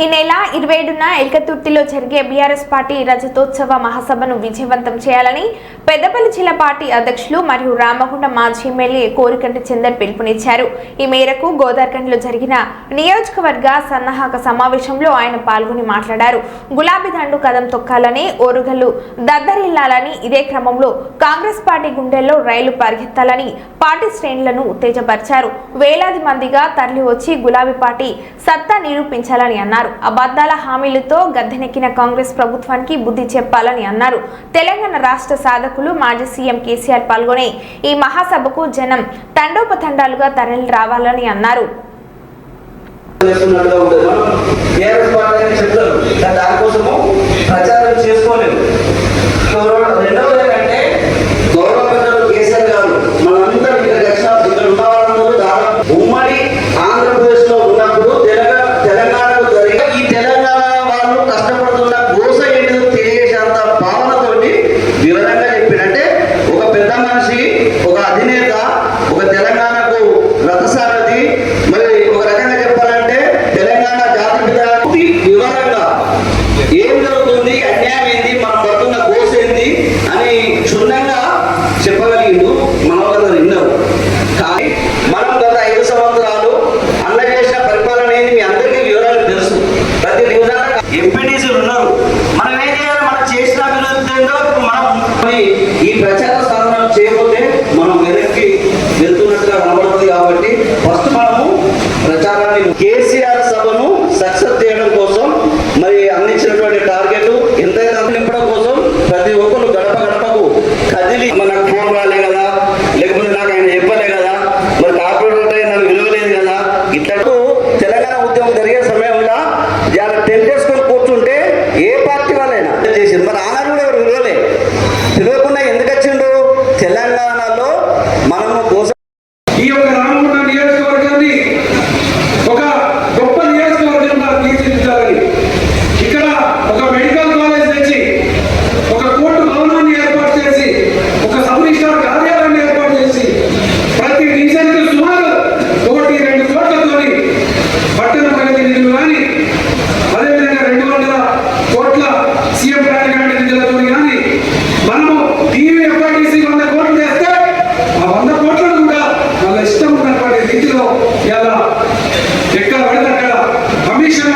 ఈ నెల 27న ఎల్కతుర్తిలో జరిగే బీఆర్ఎస్ పార్టీ రజతోత్సవ మహాసభను విజయవంతం చేయాలని పెద్దపల్లి జిల్లా పార్టీ అధ్యక్షులు మరియు రామగుండం మాజీ ఎమ్మెల్యే కోరికంటి చందర్ పిలుపునిచ్చారు. ఈ మేరకు గోదావరిఖండ్లో జరిగిన నియోజకవర్గ సన్నాహక సమావేశంలో ఆయన పాల్గొని మాట్లాడారు. గులాబీ దండు కదం తొక్కాలని, ఓరుగల్లు దద్దరిల్లాలని, ఇదే క్రమంలో కాంగ్రెస్ పార్టీ గుండెల్లో రైలు పరిగెత్తాలని పార్టీ శ్రేణులను ఉత్తేజపరిచారు. వేలాది మందిగా తరలి వచ్చి గులాబీ పార్టీ సత్తా నిరూపించాలని అన్నారు. అబద్ధాల హామీలతో గద్దెనెక్కిన కాంగ్రెస్ ప్రభుత్వానికి బుద్ధి చెప్పాలని అన్నారు. తెలంగాణ రాష్ట్ర సాధకులు మాజీ సీఎం కేసీఆర్ పాల్గొనే ఈ మహాసభకు జనం తండోపతండాలుగా తరలి రావాలని అన్నారు. ఈ ప్రచార సాధన చేయకపోతే మనం వెనక్కి వెళ్తున్నట్టుగా కనబడుతుంది. కాబట్టి ఫస్ట్ మనము ప్రచారాన్ని కేసీఆర్ సభను సక్సెస్ చేయడం కోసం మరి అందించినటువంటి టార్గెట్ ఎంతైతే నింపడం కోసం ప్రతి ఒక్కరు గడప గడపకు కదిలి నాకు ఫోన్ రాలే కదా, లేకపోతే నాకు ఆయన చెప్పలే కదా, మరి కార్పొరేటర్ నాకు విలువలేదు కదా, ఇట్లా తెలంగాణ ఉద్యమం జరిగే సమయంలో ఇలా టెంట్ వేసుకొని కూర్చుంటే ఏ పార్టీ వాళ్ళైనా చేసింది. మరి ఆనాడు కూడా ఎవరు విలువలే, తెలియకుండా ఎందుకు వచ్చిండు? తెలంగాణలో మనము కోసం ఈ యొక్క రామగుండం నియోజకవర్గాన్ని ఒక గొప్ప నియోజకవర్గంగా తీర్చిదిద్దాలని ఇక్కడ ఒక మెడికల్ కాలేజ్ తెచ్చి, ఒక కోర్టు భవనాన్ని ఏర్పాటు చేసి, ఒక సబ్ రిజిస్ట్రార్ కార్యాలయాన్ని ఏర్పాటు చేసి, ప్రతి డివిజన్ కు సుమారు 1-2 కోట్లతోని పట్టణ ప్రగతి నిధులు కానీ, అదేవిధంగా 200 కోట్ల సీఎం కార్యక్రమ నిధులతో కానీ మనము టీవీఎఫ్ఐడిసి 100 కోట్లు చేస్తే ఆ 100 కోట్లను కూడా వాళ్ళ ఇష్టం ఉన్నటువంటి రీతిలో ఇలా ఎక్కడ పడితే అక్కడ కమిషన్